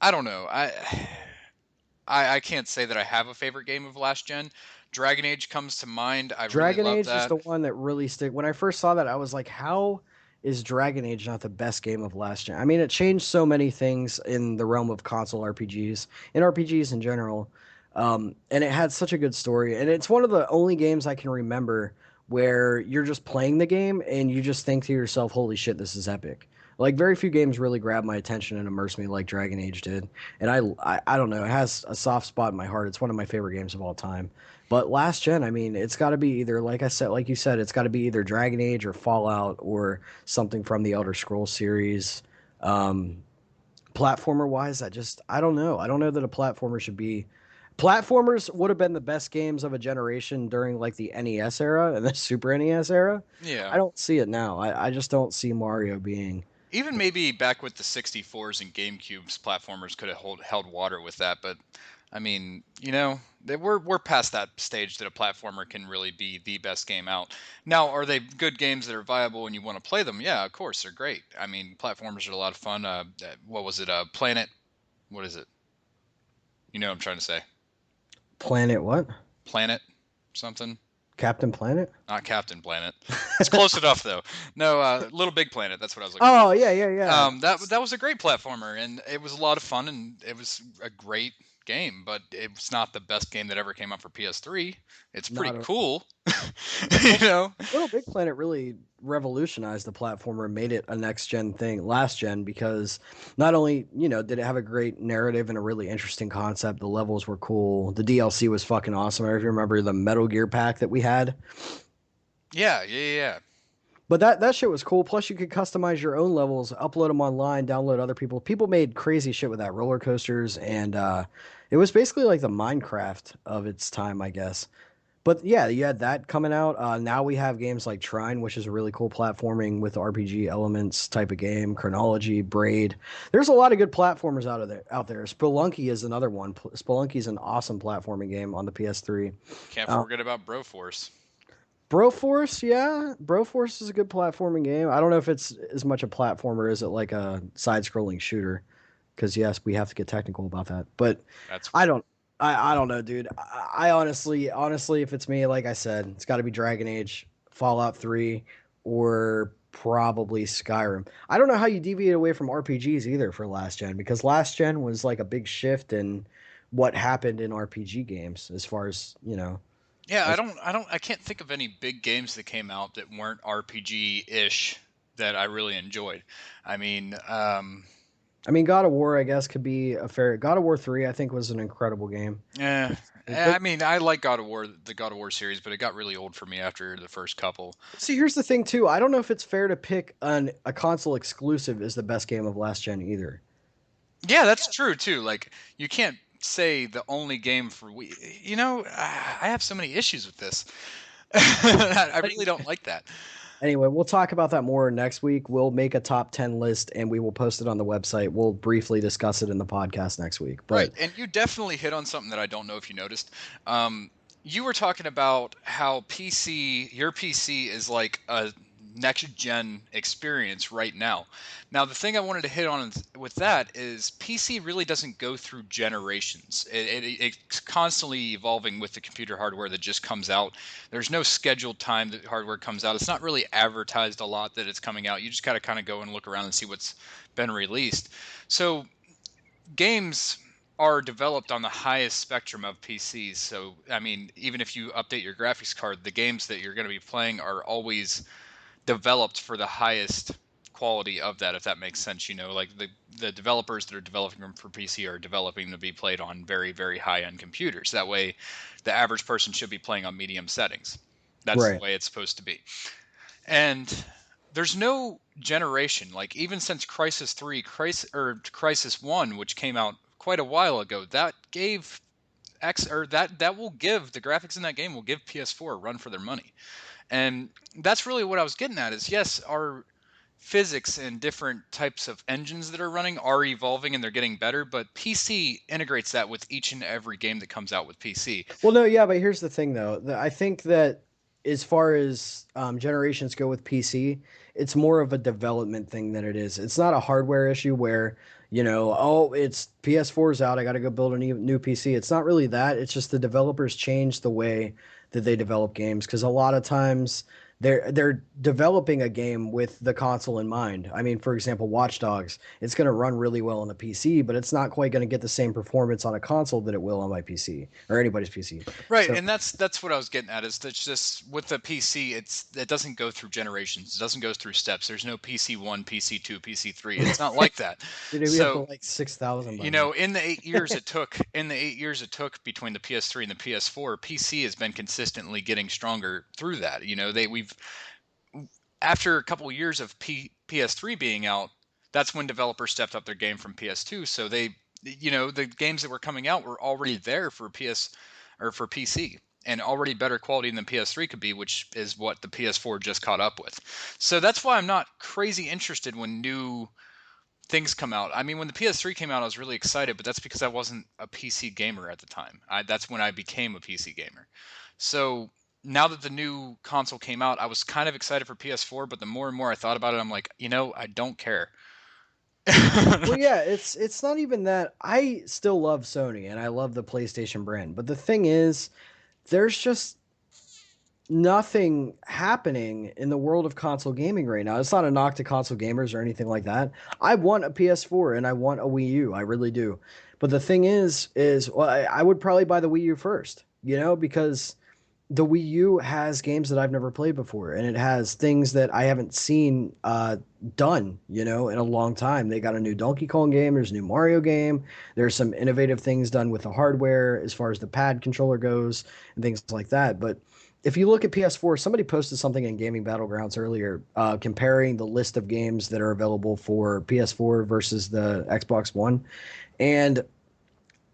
I don't know. I can't say that I have a favorite game of last gen. Dragon Age comes to mind. I really Dragon love Age is that. the one that really stick. When I first saw that, I was like, "How is Dragon Age not the best game of last gen?" I mean, it changed so many things in the realm of console RPGs and RPGs in general, and it had such a good story. And it's one of the only games I can remember where you're just playing the game and you just think to yourself, "Holy shit, this is epic." Like very few games really grab my attention and immerse me like Dragon Age did, and I don't know, it has a soft spot in my heart. It's one of my favorite games of all time. But last gen, I mean, it's got to be either, like I said, like you said, it's got to be either Dragon Age or Fallout or something from the Elder Scrolls series. Um, Platformer wise, I don't know. I don't know that a platformer should be. Platformers would have been the best games of a generation during like the NES era and the Super NES era. Yeah. I don't see it now. I just don't see Mario being. Even maybe back with the 64s and GameCubes, platformers could have held water with that. But I mean, we're past that stage that a platformer can really be the best game out. Now, are they good games that are viable and you want to play them? Yeah, of course, they're great. I mean, platformers are a lot of fun. What was it? Planet? What is it? You know what I'm trying to say? Planet what? Planet something? Captain Planet? Not Captain Planet. It's close enough though. No, Little Big Planet. That's what I was looking Oh, for. yeah, yeah, yeah. That was a great platformer, and it was a lot of fun, and it was a great game. But it was not the best game that ever came out for PS3. It's pretty Not at all. cool, you know. Little Big Planet really revolutionized the platformer and made it a next gen thing, last gen, because not only, did it have a great narrative and a really interesting concept, the levels were cool, the DLC was fucking awesome. I remember the Metal Gear pack that we had. Yeah, yeah, yeah. But that shit was cool. Plus, you could customize your own levels, upload them online, download other people. People made crazy shit with that, roller coasters, and it was basically like the Minecraft of its time, I guess. But yeah, you had that coming out. Now we have games like Trine, which is a really cool platforming with RPG elements type of game. Chronology, Braid. There's a lot of good platformers out there. Spelunky is another one. Spelunky is an awesome platforming game on the PS3. Can't Uh, forget about Broforce. Broforce, yeah, Broforce is a good platforming game. I don't know if it's as much a platformer as it like a side-scrolling shooter. Because yes, we have to get technical about that. But That's I don't, I don't know, dude. I honestly, if it's me, like I said, it's got to be Dragon Age, Fallout 3, or probably Skyrim. I don't know how you deviate away from RPGs either for last gen, because last gen was like a big shift in what happened in RPG games as far as, yeah. as I can't think of any big games that came out that weren't RPG-ish that I really enjoyed. I mean, I mean, God of War, I guess, could be a fair. God of War 3, I think, was an incredible game. yeah. I But mean, I like God of War, the God of War series, but it got really old for me after the first couple. see, here's the thing, too. I don't know if it's fair to pick a console exclusive as the best game of last gen either. Yeah, that's true too. Like you can't say the only game for we. I have so many issues with this. I really don't like that. Anyway, we'll talk about that more next week. We'll make a top 10 list and we will post it on the website. We'll briefly discuss it in the podcast next week. Right, But and you definitely hit on something that I don't know if you noticed. You were talking about how your PC is like a next gen experience right now. Now, the thing I wanted to hit on with that is PC really doesn't go through generations. It's constantly evolving with the computer hardware that just comes out. There's no scheduled time that hardware comes out. It's not really advertised a lot that it's coming out. You just got to kind of go and look around and see what's been released. So games are developed on the highest spectrum of PCs. So, I mean, even if you update your graphics card, the games that you're going to be playing are always developed for the highest quality of that, if that makes sense. Like the developers that are developing them for PC are developing to be played on very, very high end computers. That way, the average person should be playing on medium settings. That's the right. way it's supposed to be. And there's no generation, like even since Crisis 3, Crisis 1, which came out quite a while ago, that gave that will give the graphics in that game will give PS4 a run for their money. And that's really what I was getting at is yes, our physics and different types of engines that are running are evolving and they're getting better, but PC integrates that with each and every game that comes out with PC. Well, no, yeah, but here's the thing, though. I think that as far as generations go with PC, it's more of a development thing than it is. It's not a hardware issue where, oh, it's PS4's out. I got to go build a new PC. It's not really that. It's just the developers change the way that they develop games because a lot of times they're developing a game with the console in mind. I mean, for example, Watch Dogs, it's going to run really well on the PC, but it's not quite going to get the same performance on a console that it will on my PC or anybody's PC. Right, So and that's what I was getting at. Is that's just with the PC, it doesn't go through generations. It doesn't go through steps. There's no PC one, PC two, PC three. It's not like that. dude, we have to So like 6,000 by now. in the 8 years it took between the PS3 and the PS4, PC has been consistently getting stronger through that. We've after a couple of years of PS3 being out, that's when developers stepped up their game from PS2. So the games that were coming out were already there for PS or for PC. and already better quality than PS3 could be, which is what the PS4 just caught up with. So that's why I'm not crazy interested when new things come out. I mean, when the PS3 came out, I was really excited, but that's because I wasn't a PC gamer at the time. That's when I became a PC gamer. So now that the new console came out, I was kind of excited for PS4, but the more and more I thought about it, I'm like, I don't care. Well, yeah, it's not even that. I still love Sony and I love the PlayStation brand, but the thing is, there's just nothing happening in the world of console gaming right now. It's not a knock to console gamers or anything like that. I want a PS4 and I want a Wii U. I really do. But the thing is, well, I would probably buy the Wii U first, because the Wii U has games that I've never played before, and it has things that I haven't seen done, in a long time. They got a new Donkey Kong game, there's a new Mario game, there's some innovative things done with the hardware as far as the pad controller goes and things like that. But if you look at PS4, somebody posted something in Gaming Battlegrounds earlier, comparing the list of games that are available for PS4 versus the Xbox One, and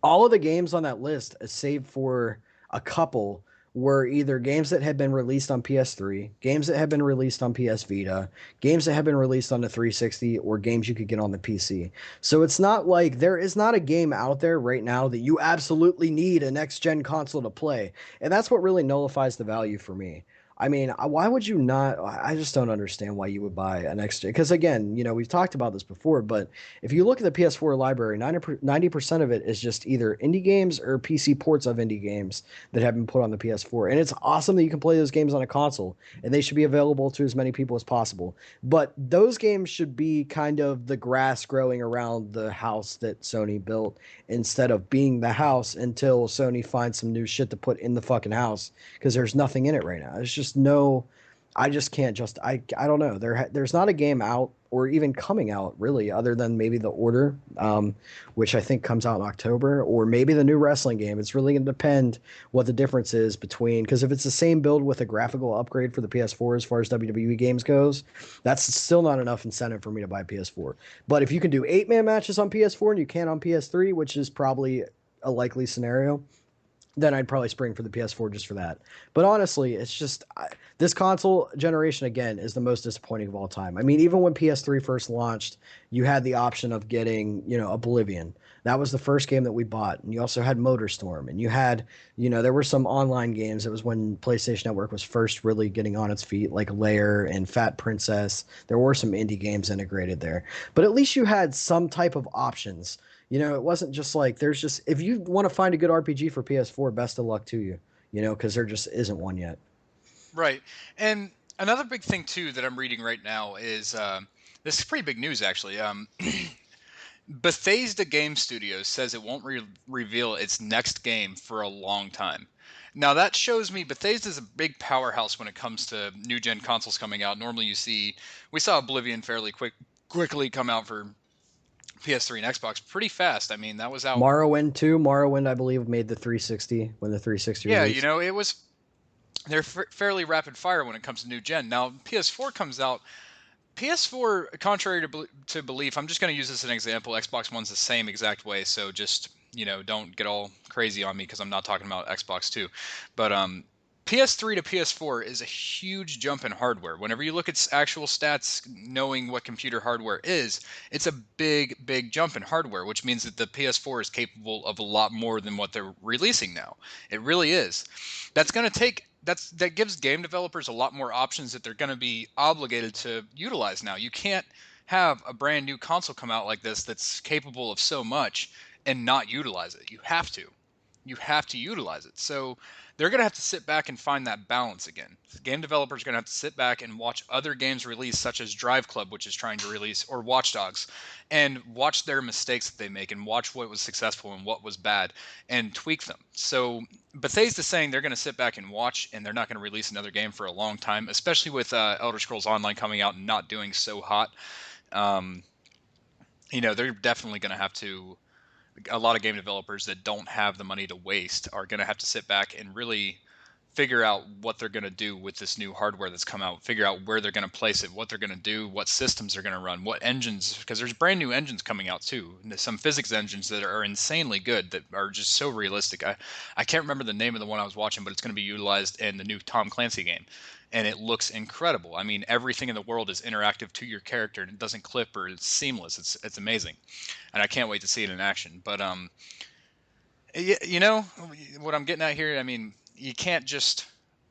all of the games on that list, save for a couple, were either games that had been released on PS3, games that had been released on PS Vita, games that had been released on the 360, or games you could get on the PC. So it's not like there is not a game out there right now that you absolutely need a next gen console to play. And that's what really nullifies the value for me. I mean, why would you not? I just don't understand why you would buy a next gen. Because again, we've talked about this before, but if you look at the PS4 library, 90% of it is just either indie games or PC ports of indie games that have been put on the PS4. And it's awesome that you can play those games on a console, and they should be available to as many people as possible. But those games should be kind of the grass growing around the house that Sony built instead of being the house until Sony finds some new shit to put in the fucking house, because there's nothing in it right now. There's just no. I just can't just I don't know. There's not a game out or even coming out really, other than maybe The Order, which I think comes out in October, or maybe the new wrestling game. It's really going to depend what the difference is between, because if it's the same build with a graphical upgrade for the PS4 as far as WWE games goes, that's still not enough incentive for me to buy PS4. But if you can do 8-man matches on PS4 and you can on PS3, which is probably a likely scenario, then I'd probably spring for the PS4 just for that. But honestly, it's just this console generation again is the most disappointing of all time. I mean, even when PS3 first launched, you had the option of getting, Oblivion. That was the first game that we bought. And you also had MotorStorm, and you had, there were some online games. It was when PlayStation Network was first really getting on its feet, like Lair and Fat Princess. There were some indie games integrated there. But at least you had some type of options. It wasn't just like there's just, if you want to find a good RPG for PS4, best of luck to you, because there just isn't one yet. Right. And another big thing too that I'm reading right now is this is pretty big news actually. Bethesda Game Studios says it won't reveal its next game for a long time. Now that shows me Bethesda's a big powerhouse when it comes to new gen consoles coming out. Normally we saw Oblivion fairly quickly come out for PS3 and Xbox pretty fast. I mean, that was out. Morrowind too. Morrowind, I believe, made the 360 when the 360 Yeah, released. it was they're fairly rapid fire when it comes to new gen. Now PS4 comes out. PS4, contrary to belief, I'm just going to use this as an example. Xbox One's the same exact way, so just don't get all crazy on me because I'm not talking about Xbox Two. But PS3 to PS4 is a huge jump in hardware. Whenever you look at actual stats, knowing what computer hardware is, it's a big, big jump in hardware, which means that the PS4 is capable of a lot more than what they're releasing now. It really is. That's going to take that gives game developers a lot more options that they're going to be obligated to utilize now. You can't have a brand new console come out like this that's capable of so much and not utilize it. You have to. You have to utilize it. So they're going to have to sit back and find that balance again. The game developers are going to have to sit back and watch other games release, such as Drive Club, which is trying to release, or Watch Dogs, and watch their mistakes that they make and watch what was successful and what was bad and tweak them. So Bethesda's saying they're going to sit back and watch, and they're not going to release another game for a long time, especially with Elder Scrolls Online coming out and not doing so hot. They're definitely going to have to. A lot of game developers that don't have the money to waste are going to have to sit back and really figure out what they're going to do with this new hardware that's come out, figure out where they're going to place it, what they're going to do, what systems they're going to run, what engines, because there's brand new engines coming out too. And there's some physics engines that are insanely good that are just so realistic. I can't remember the name of the one I was watching, but it's going to be utilized in the new Tom Clancy game. And it looks incredible. I mean, everything in the world is interactive to your character, and it doesn't clip or it's seamless. It's amazing, and I can't wait to see it in action. But you know what I'm getting at here. I mean, you can't just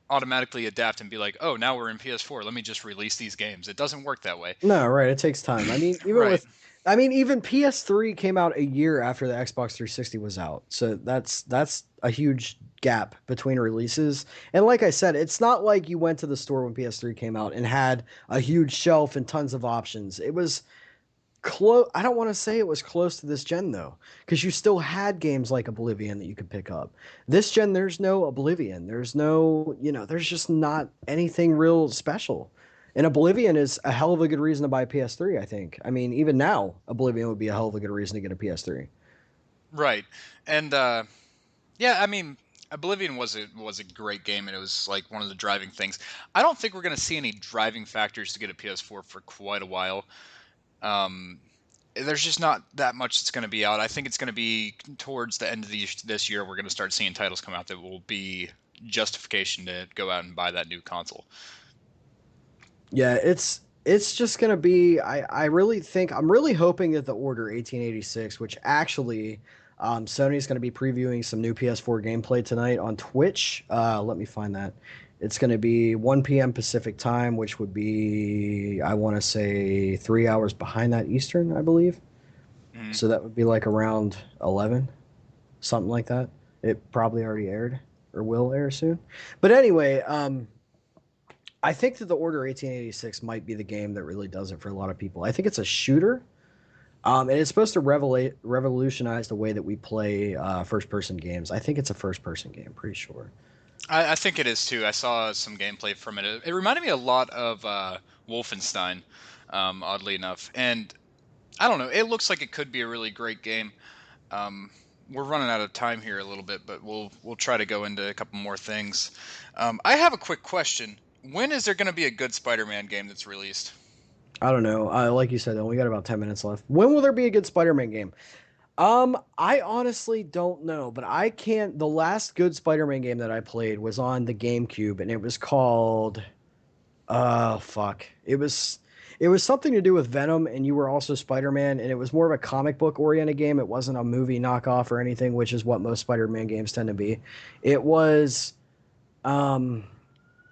automatically adapt and be like, oh, now we're in PS4. Let me just release these games. It doesn't work that way. No, right. It takes time. I mean, Right. even PS3 came out a year after the Xbox 360 was out. So that's a huge gap between releases. And like I said, it's not like you went to the store when PS3 came out and had a huge shelf and tons of options. It was close. I don't want to say it was close to this gen though, because you still had games like Oblivion that you could pick up. This gen, there's no Oblivion. There's no, there's just not anything real special. And Oblivion is a hell of a good reason to buy a PS3, I think. I mean, even now, Oblivion would be a hell of a good reason to get a PS3. Right. And yeah, I mean, Oblivion was a great game, and it was like one of the driving things. I don't think we're going to see any driving factors to get a PS4 for quite a while. Um, there's just not that much that's going to be out. I think it's going to be towards the end of this year we're going to start seeing titles come out that will be justification to go out and buy that new console. Yeah, it's just gonna be. I really think I'm really hoping that the Order 1886, which actually Sony's going to be previewing some new PS4 gameplay tonight on Twitch. Let me find that. It's going to be 1 p.m. Pacific time, which would be, I want to say, 3 hours behind that Eastern, I believe. Mhm. So that would be like around 11, something like that. It probably already aired or will air soon. But anyway, I think that the Order 1886 might be the game that really does it for a lot of people. I think it's a shooter. And it's supposed to revolutionize the way that we play first-person games. I think it's a first-person game, pretty sure. I think it is too. I saw some gameplay from it. It reminded me a lot of Wolfenstein, oddly enough. And I don't know. It looks like it could be a really great game. Um, we're running out of time here a little bit, but we'll try to go into a couple more things. I have a quick question. When is there going to be a good Spider-Man game that's released? I don't know. Like you said, we got about 10 minutes left. When will there be a good Spider-Man game? I honestly don't know, but I can't. The last good Spider-Man game that I played was on the GameCube, and it was called. Fuck. It was something to do with Venom, and you were also Spider-Man, and it was more of a comic book oriented game. It wasn't a movie knockoff or anything, which is what most Spider-Man games tend to be. It was. Um,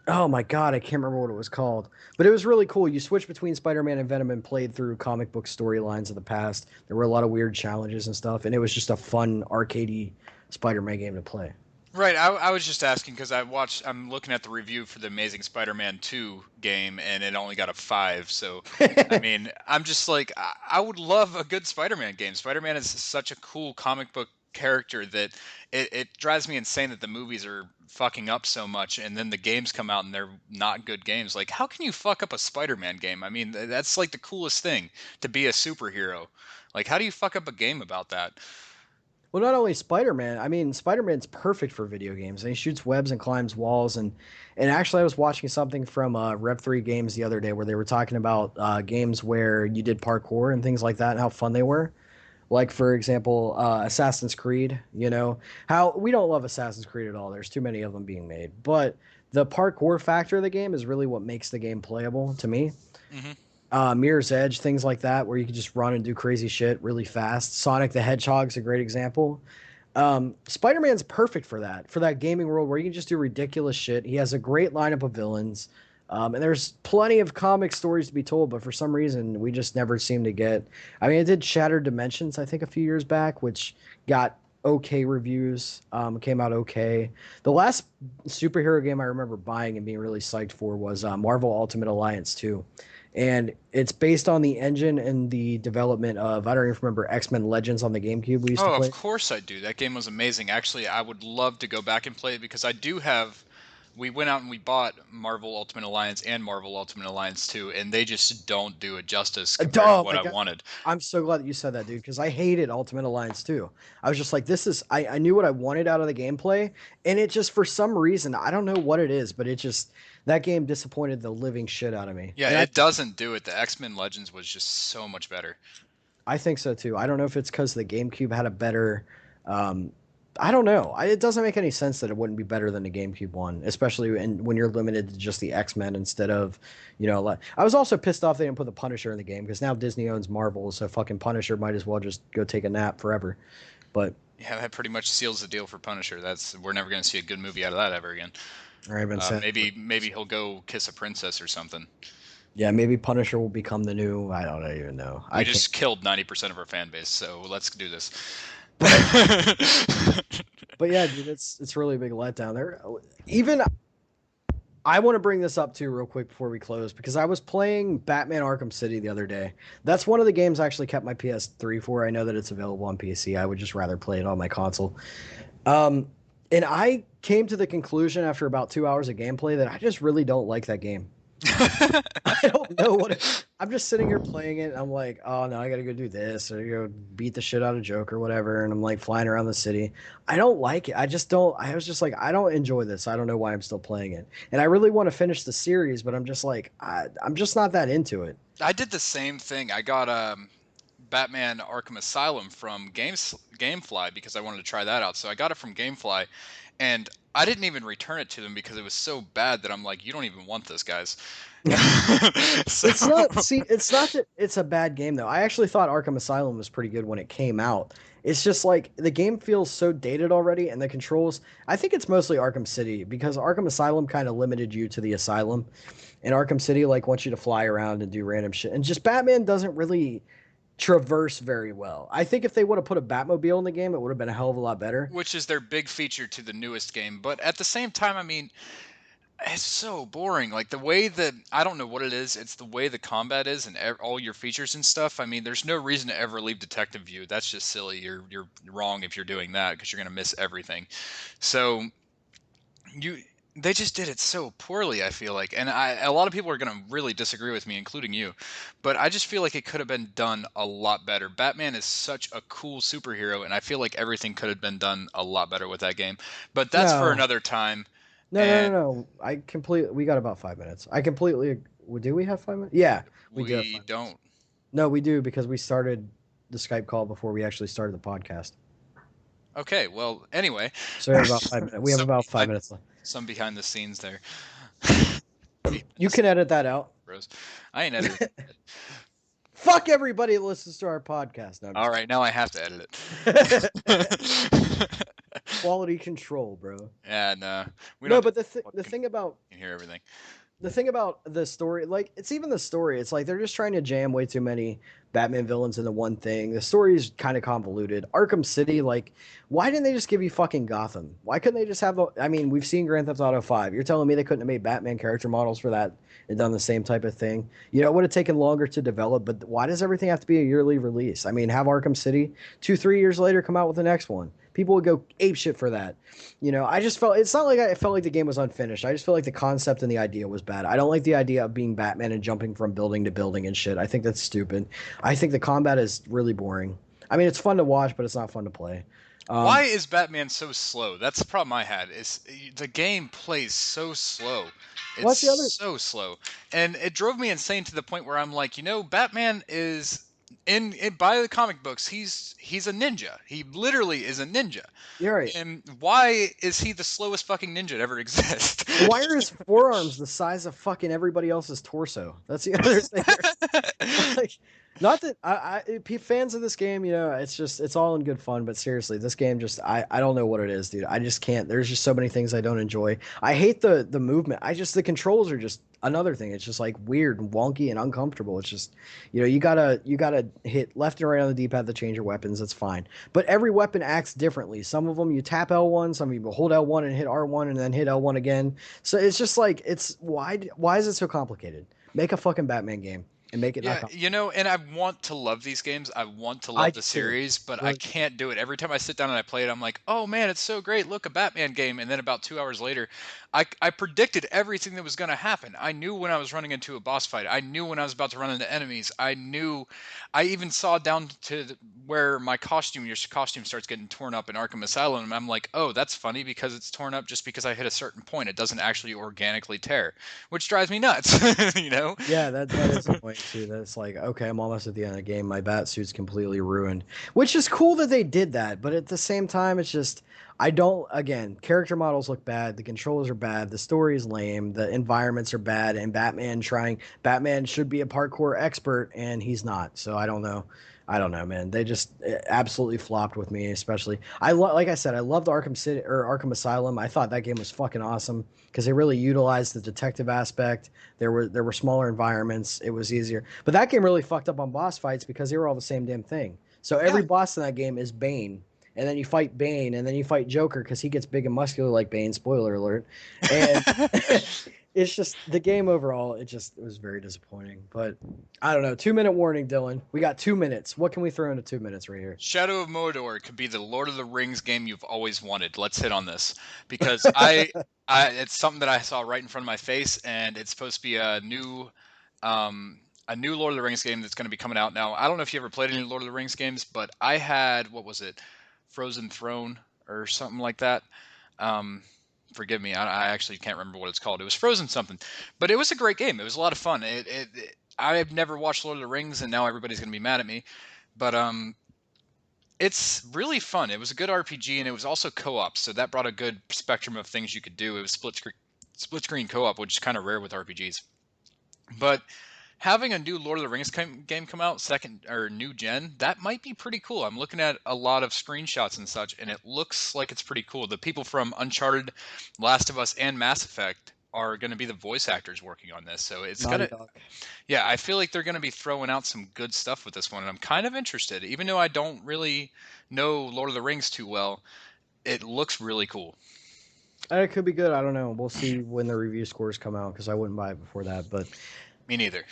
Oh my God, I can't remember what it was called, but it was really cool. You switched between Spider-Man and Venom and played through comic book storylines of the past. There were a lot of weird challenges and stuff, and it was just a fun arcadey Spider-Man game to play. Right, I was just asking because I'm looking at the review for the Amazing Spider-Man 2 game, and it only got a 5. So, I mean, I'm just like, I would love a good Spider-Man game. Spider-Man is such a cool comic book character that it drives me insane that the movies are fucking up so much, and then the games come out and they're not good games. Like, how can you fuck up a Spider-Man game? I mean, that's like the coolest thing, to be a superhero. Like, how do you fuck up a game about that? Well, not only Spider-Man, I mean, Spider-Man's perfect for video games. And he shoots webs and climbs walls. And actually, I was watching something from Rev 3 Games the other day where they were talking about games where you did parkour and things like that and how fun they were. Like, for example, Assassin's Creed, how we don't love Assassin's Creed at all. There's too many of them being made. But the parkour factor of the game is really what makes the game playable to me. Hmm. Mirror's Edge, things like that, where you can just run and do crazy shit really fast. Sonic the Hedgehog's a great example. Spider-Man's perfect for that gaming world where you can just do ridiculous shit. He has a great lineup of villains. And there's plenty of comic stories to be told, but for some reason, we just never seem to get. I mean, it did Shattered Dimensions, I think, a few years back, which got okay reviews, came out okay. The last superhero game I remember buying and being really psyched for was Marvel Ultimate Alliance 2. And it's based on the engine and the development of, I don't even remember, X-Men Legends on the GameCube we used to Oh, of play. course I do. That game was amazing. Actually, I would love to go back and play it because I do have we went out and we bought Marvel Ultimate Alliance and Marvel Ultimate Alliance 2, and they just don't do it justice compared to Oh what my I god. wanted. I'm so glad that you said that, dude, because I hated Ultimate Alliance too. I was just like, this is I knew what I wanted out of the gameplay, and it just for some reason, I don't know what it is, but it just that game disappointed the living shit out of me. Yeah, And it doesn't do it. The X-Men Legends was just so much better. I think so too. I don't know if it's because the GameCube had a better um I don't know. It doesn't make any sense that it wouldn't be better than the GameCube one, especially when you're limited to just the X-Men instead of, I was also pissed off they didn't put the Punisher in the game because now Disney owns Marvel, so fucking Punisher might as well just go take a nap forever. But Yeah, that pretty much seals the deal for Punisher. We're never going to see a good movie out of that ever again. I've been saying, Maybe he'll go kiss a princess or something. yeah, maybe Punisher will become the new. I don't even know. We I can't. just killed 90% of our fan base, so let's do this. But but yeah, dude, it's really a big letdown there. Even I want to bring this up too real quick before we close because I was playing Batman Arkham City the other day. That's one of the games I actually kept my PS3 for. I know that it's available on PC. I would just rather play it on my console. Um, and I came to the conclusion after about 2 hours of gameplay that I just really don't like that game. I don't know I'm just sitting here playing it. And I'm like, oh no, I gotta go do this or go beat the shit out of Joker or whatever. And I'm like flying around the city. I don't like it. I just don't. I was just like, I don't enjoy this. I don't know why I'm still playing it. And I really want to finish the series, but I'm just like, I'm just not that into it. I did the same thing. I got Batman Arkham Asylum from GameFly because I wanted to try that out. So I got it from GameFly, and I didn't even return it to them because it was so bad that I'm like, you don't even want this, guys. So It's not. See, it's not that it's a bad game though. I actually thought Arkham Asylum was pretty good when it came out. It's just like the game feels so dated already, and the controls. I think it's mostly Arkham City because Arkham Asylum kind of limited you to the asylum, and Arkham City like wants you to fly around and do random shit. And just Batman doesn't really traverse very well. I think if they would have put a Batmobile in the game, it would have been a hell of a lot better. which is their big feature to the newest game. But at the same time, I mean, it's so boring. Like the way that I don't know what it is. It's the way the combat is and all your features and stuff. I mean, there's no reason to ever leave detective view. That's just silly. You're wrong if you're doing that because you're gonna miss everything. So you they just did it so poorly. I feel like, and a lot of people are gonna really disagree with me, including you. But I just feel like it could have been done a lot better. Batman is such a cool superhero, and I feel like everything could have been done a lot better with that game. But that's for No, another time. no, no, And no, no. I completely. We got about 5 minutes. I completely. Do we have 5 minutes? Yeah, we do have we 5 minutes. don't. No, we do because we started the Skype call before we actually started the podcast. Okay, well, anyway, So we have about 5 minutes. We have some about five behind, minutes left. some behind the scenes there. You can edit that out. Bros. I ain't edited. Fuck everybody that listens to our podcast. No, I'm All just right, now I have to edit kidding. it. Quality control, bro. Yeah, no, we No, don't. but What the can thing about hear everything. the story, like it's even the story. It's like they're just trying to jam way too many Batman villains into one thing. The story is kind of convoluted. Arkham City, like, why didn't they just give you fucking Gotham? Why couldn't they just have the? I mean, we've seen Grand Theft Auto 5. You're telling me they couldn't have made Batman character models for that and done the same type of thing? You know, it would have taken longer to develop, but why does everything have to be a yearly release? I mean, have Arkham City 2, 3 years later come out with the next one. People would go ape shit for that. You know, I just felt it's not like I felt like the game was unfinished. I just feel like the concept and the idea was bad. I don't like the idea of being Batman and jumping from building to building and shit. I think that's stupid. I think the combat is really boring. I mean, it's fun to watch, but it's not fun to play. Why is Batman so slow? That's the problem I had. Is the game plays so slow. It's What's the other? so slow, and it drove me insane to the point where I'm like, Batman is in by the comic books. He's a ninja. He literally is a ninja. You're right. And why is he the slowest fucking ninja to ever exist? Why are his forearms the size of fucking everybody else's torso? That's the other thing. Like, not that fans of this game, it's all in good fun, but seriously, this game just I don't know what it is, dude. I just can't. There's just so many things I don't enjoy. I hate the movement. The controls are just another thing. It's just like weird and wonky and uncomfortable. It's just you gotta hit left and right on the D-pad to change your weapons. That's fine, but every weapon acts differently. Some of them you tap L1, some of you hold L1 and hit R1 and then hit L1 again. So it's just like why is it so complicated? Make a fucking Batman game. and make it not Yeah, complicated. and I want to love these games. I want to I love do the too. series, but I Really, can't do it. Every time I sit down and I play it, I'm like, oh man, it's so great. Look, a Batman game. And then about 2 hours later, I predicted everything that was going to happen. I knew when I was running into a boss fight. I knew when I was about to run into enemies. I even saw down to where your costume starts getting torn up in Arkham Asylum. And I'm like, oh, that's funny because it's torn up just because I hit a certain point. It doesn't actually organically tear, which drives me nuts, you know? yeah, that is annoying too. That's like, okay, I'm almost at the end of the game. My bat suit's completely ruined, which is cool that they did that. But at the same time, it's just I don't. Again, character models look bad. The controls are bad. The story is lame. The environments are bad. And Batman should be a parkour expert, and he's not. So I don't know. I don't know, man. They just absolutely flopped with me, especially. Like I said, I loved Arkham City or Arkham Asylum. I thought that game was fucking awesome because they really utilized the detective aspect. There were smaller environments. It was easier. But that game really fucked up on boss fights because they were all the same damn thing. So Yeah. every boss in that game is Bane. And then you fight Bane, and then you fight Joker because he gets big and muscular like Bane. Spoiler alert. And it's just the game overall. It was very disappointing. But I don't know. 2 minute warning, Dylan. We got 2 minutes. What can we throw into 2 minutes right here? Shadow of Mordor could be the Lord of the Rings game you've always wanted. Let's hit on this because it's something that I saw right in front of my face, and it's supposed to be a new Lord of the Rings game that's going to be coming out now. I don't know if you ever played any Lord of the Rings games, but I had what was it, Frozen Throne or something like that. Um, Forgive me, I actually can't remember what it's called. It was Frozen something, but it was a great game. It was a lot of fun. I've never watched Lord of the Rings, and now everybody's going to be mad at me. But it's really fun. It was a good RPG, and it was also co-op, so that brought a good spectrum of things you could do. It was split screen co-op, which is kind of rare with RPGs. But having a new Lord of the Rings game come out, second or new gen, that might be pretty cool. I'm looking at a lot of screenshots and such, and it looks like it's pretty cool. The people from Uncharted, Last of Us, and Mass Effect are going to be the voice actors working on this, so it's Naughty gonna. Dog. Yeah, I feel like they're going to be throwing out some good stuff with this one, and I'm kind of interested. Even though I don't really know Lord of the Rings too well, it looks really cool. It could be good. I don't know. We'll see when the review scores come out because I wouldn't buy it before that. But Me neither.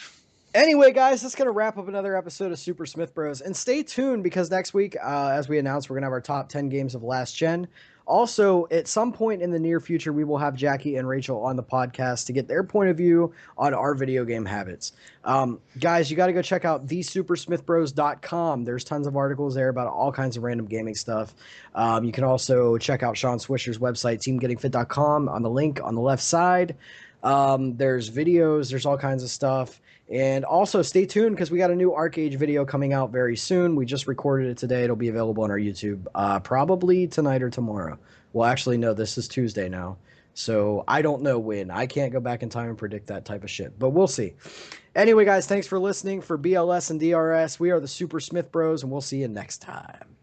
anyway, guys, that's going to wrap up another episode of Super Smith Bros. And stay tuned because next week, as we announced, we're going to have our top 10 games of last gen. Also, at some point in the near future, we will have Jackie and Rachel on the podcast to get their point of view on our video game habits. Guys, you got to go check out thesupersmithbros.com. There's tons of articles there about all kinds of random gaming stuff. You can also check out Sean Swisher's website, teamgettingfit.com, on the link on the left side. There's videos, there's all kinds of stuff. And also stay tuned because we got a new ArcAge video coming out very soon. We just recorded it today. It'll be available on our YouTube probably tonight or tomorrow. Well, actually, no, this is Tuesday now. So I don't know when. I can't go back in time and predict that type of shit, but we'll see. Anyway, guys, thanks for listening. For BLS and DRS, we are the Super Smith Bros, and we'll see you next time.